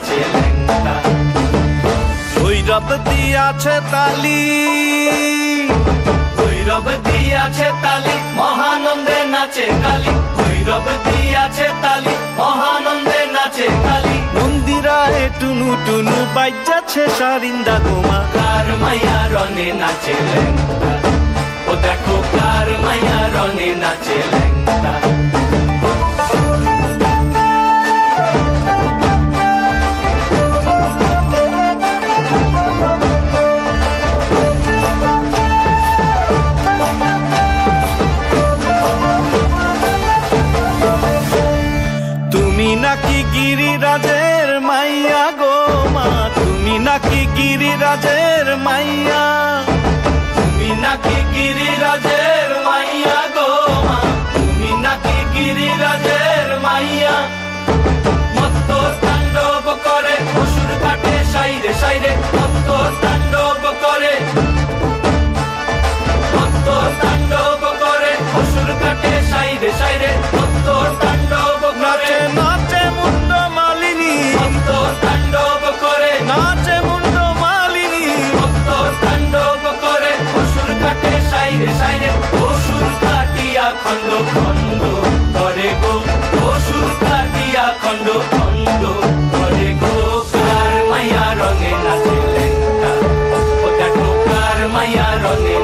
নাচে ল্যাংটা। ভৈরব দিয়াছে তালি, ভৈরব দিয়াছে তালি, মহানন্দে নাচে কালী। ভৈরব দিয়াছে তালি, মহানন্দে নাচে কালী। মন্দিরায় টুনু টুনু বাজ্যাছে সারিন্দা গোমা। কার মাইয়া রনে নাচে ল্যাংটা, ও দেখো কার মাইয়া রনে নাচে ল্যাংটা। তুমি নাকি গিরিরাজের মাইয়া গো মা, তুমি নাকি গিরিরাজের মাইয়া। তুমি নাকি গিরিরাজের মাইয়া গো মা, তুমি নাকি গিরিরাজের মাইয়া। মত্ত তাণ্ডব করে অসুর কাটে সাইরে সাইরে, মত্ত তাণ্ডব করে, মত্ত তাণ্ডব করে অসুর কাটে সাইরে সাইরে, মত্ত তাণ্ডব করে। নাচে নাচে মুন্ড মালিনী, মত্ত তাণ্ডব করে, নাচে মুন্ড মালিনী। মত্ত তাণ্ডব করে অসুর কাটে সাইরে সাইরে, অসুর কাটিয়া খণ্ড খণ্ড করে গো, অসুর কাটিয়া খণ্ড খণ্ড করে গো। কার মাইয়া রঙে নাচে ল্যাংটা, ও দেখো কার মাইয়া রঙে